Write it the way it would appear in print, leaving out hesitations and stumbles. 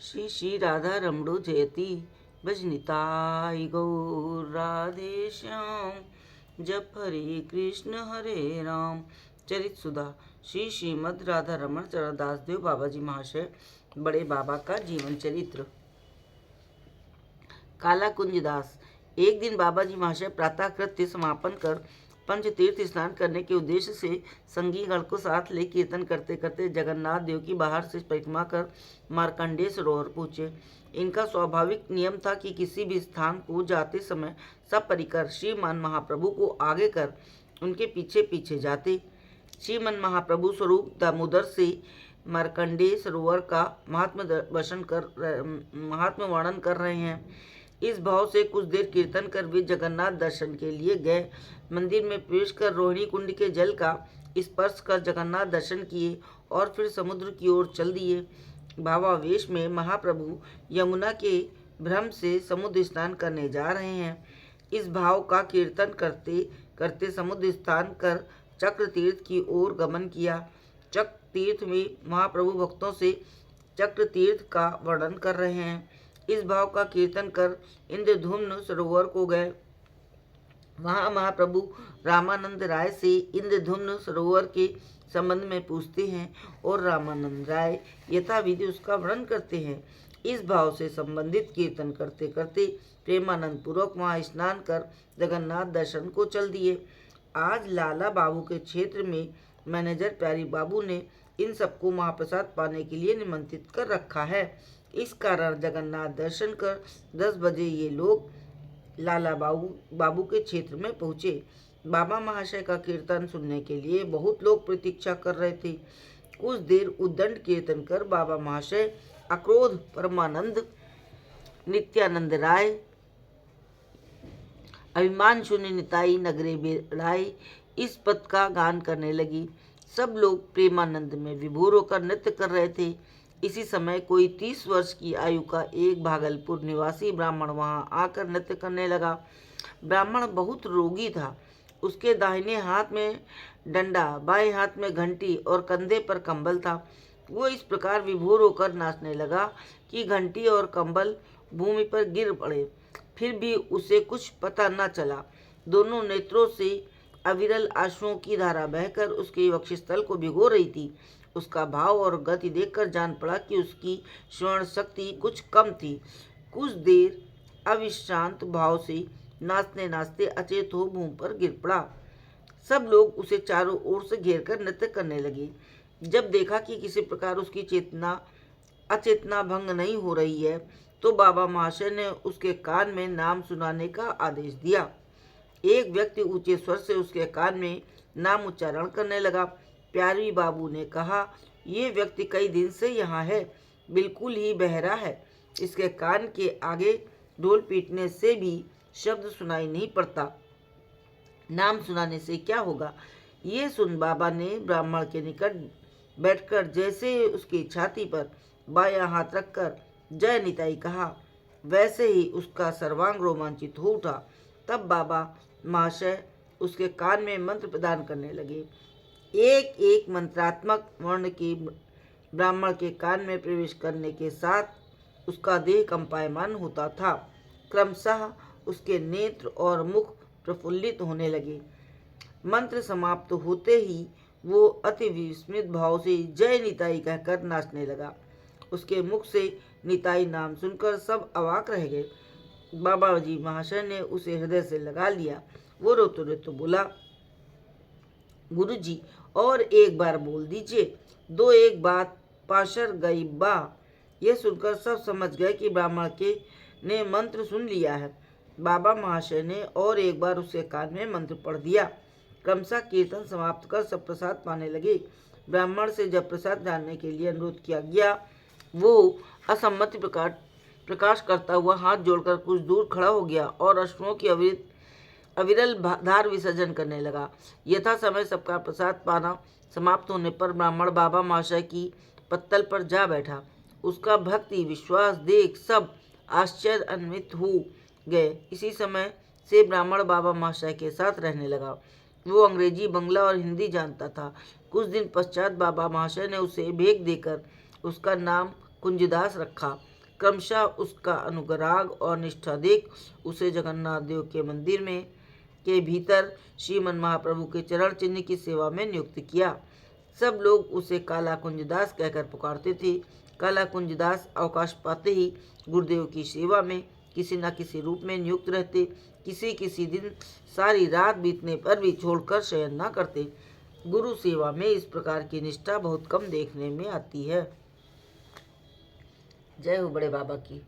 श्री श्री राधा रमणो जयति भजनिताय गौर राधे श्याम। जप हरे कृष्ण हरे राम। चरित सुधा श्री श्रीमद राधा रमण चरणदास देव बाबा जी महाशय बड़े बाबा का जीवन चरित्र। काला कुंज दास। एक दिन बाबा जी महाशय प्रातः कृत्य समापन कर पंच तीर्थ स्नान करने के उद्देश्य से संगीगण को साथ ले कीर्तन करते करते जगन्नाथ देव की बाहर से परिक्रमा कर मार्कंडेय सरोवर पहुंचे। इनका स्वाभाविक नियम था कि किसी भी स्थान को जाते समय सब परिकर श्रीमान महाप्रभु को आगे कर उनके पीछे पीछे जाते। श्रीमन महाप्रभु स्वरूप दामोदर से मार्कंडेय सरोवर का महात्म वर्णन कर रहे हैं। इस भाव से कुछ देर कीर्तन कर वे जगन्नाथ दर्शन के लिए गए। मंदिर में प्रवेश कर रोहिणी कुंड के जल का स्पर्श कर जगन्नाथ दर्शन किए और फिर समुद्र की ओर चल दिए। भावावेश में महाप्रभु यमुना के भ्रम से समुद्र स्नान करने जा रहे हैं। इस भाव का कीर्तन करते करते समुद्र स्नान कर चक्र तीर्थ की ओर गमन किया। चक्र तीर्थ में महाप्रभु भक्तों से चक्र तीर्थ का वर्णन कर रहे हैं। इस भाव का कीर्तन कर इंद्रधुम्न सरोवर को गए। वहां महाप्रभु रामानंद राय से इंद्रधुम्न सरोवर के संबंध में पूछते हैं और रामानंद राय यथाविधि उसका वर्णन करते हैं। इस भाव से संबंधित कीर्तन करते करते प्रेमानंद पूर्वक वहां स्नान कर जगन्नाथ दर्शन को चल दिए। आज लाला बाबू के क्षेत्र में मैनेजर प्यारी बाबू ने इन सबको महाप्रसाद पाने के लिए निमंत्रित कर रखा है। इस कारण जगन्नाथ दर्शन कर 10 बजे ये लोग लाला बाबू के क्षेत्र में पहुँचे। बाबा महाशय का कीर्तन सुनने के लिए बहुत लोग प्रतीक्षा कर रहे थे। कुछ देर उद्दंड कीर्तन कर बाबा महाशय अक्रोध परमानंद नित्यानंद राय अभिमान शून्य निताई नगरे बेड़ाई इस पद का गान करने लगी। सब लोग प्रेमानंद में विभोर होकर नृत्य कर रहे थे। इसी समय कोई 30 वर्ष की आयु का एक भागलपुर निवासी ब्राह्मण वहां आकर नृत्य करने लगा। ब्राह्मण बहुत रोगी था। उसके दाहिने हाथ में डंडा, बाएं हाथ में घंटी और कंधे पर कंबल था। वो इस प्रकार विभोर होकर नाचने लगा कि घंटी और कंबल भूमि पर गिर पड़े। फिर भी उसे कुछ पता न चला। दोनों नेत्रों से अविरल आंसुओं की धारा बहकर उसके वक्षस्थल को भिगो रही थी। उसका भाव और गति देखकर जान पड़ा कि उसकी श्रवण शक्ति कुछ कम थी। कुछ देर अविश्रांत भाव से नाचते नाचते अचेत हो भूमि पर गिर पड़ा। सब लोग उसे चारों ओर से घेरकर नृत्य करने लगे। जब देखा कि किसी प्रकार उसकी अचेतना भंग नहीं हो रही है तो बाबा महाशय ने उसके कान में नाम सुनाने का आदेश दिया। एक व्यक्ति ऊंचे स्वर से उसके कान में नाम उच्चारण करने लगा। प्यारी बाबू ने कहा, ये व्यक्ति कई दिन से यहाँ है, बिल्कुल ही बहरा है। इसके कान के आगे ढोल पीटने से भी शब्द सुनाई नहीं पड़ता। नाम सुनाने से क्या होगा? ये सुन बाबा ने ब्राह्मण के निकट बैठकर जैसे उसकी छाती पर बायां हाथ रखकर जय निताई कहा, वैसे ही उसका सर्वांग रोमांचित हो उठा। तब बाबा महाशय उसके कान में मंत्र प्रदान करने लगे। एक एक मंत्रात्मक वर्ण के ब्राह्मण के कान में प्रवेश करने के साथ उसका देह कंपायमान होता था। क्रमशः उसके नेत्र और मुख प्रफुल्लित होने लगे। मंत्र समाप्त होते ही वो अति विस्मित भाव से जय निताई कहकर नाचने लगा। उसके मुख से निताई नाम सुनकर सब अवाक रह गए। बाबा जी महाशय ने उसे हृदय से लगा लिया। वो रोते रोते बोला, गुरुजी और एक बार बोल दीजिए, दो एक बात पाशर गई बा। यह सुनकर सब समझ गए कि ब्राह्मण के ने मंत्र सुन लिया है। बाबा महाशय ने और एक बार उसके कान में मंत्र पढ़ दिया। क्रमशः कीर्तन समाप्त कर सब प्रसाद पाने लगे। ब्राह्मण से जब प्रसाद जानने के लिए अनुरोध किया गया, वो असम्मति प्रकाश करता हुआ हाथ जोड़कर कुछ दूर खड़ा हो गया और अश्रुओं की अविरल धार विसर्जन करने लगा। यथा समय सबका प्रसाद पाना समाप्त होने पर ब्राह्मण बाबा महाशय की पत्तल पर जा बैठा। उसका भक्ति विश्वास देख सब आश्चर्यान्वित हो गए। इसी समय से ब्राह्मण बाबा महाशय के साथ रहने लगा। वो अंग्रेजी, बंगला और हिंदी जानता था। कुछ दिन पश्चात बाबा महाशय ने उसे भेंट देकर उसका नाम कुंजदास रखा। क्रमशः उसका अनुराग और निष्ठा देख उसे जगन्नाथ देव के मंदिर में के भीतर श्रीमन महाप्रभु के चरण चिन्ह की सेवा में नियुक्त किया। सब लोग उसे काला कुंजदास कहकर पुकारते थे। काला कुंजदास अवकाश पाते ही गुरुदेव की सेवा में किसी न किसी रूप में नियुक्त रहते। किसी किसी दिन सारी रात बीतने पर भी छोड़कर शयन न करते। गुरु सेवा में इस प्रकार की निष्ठा बहुत कम देखने में आती है। जय हो बड़े बाबा की।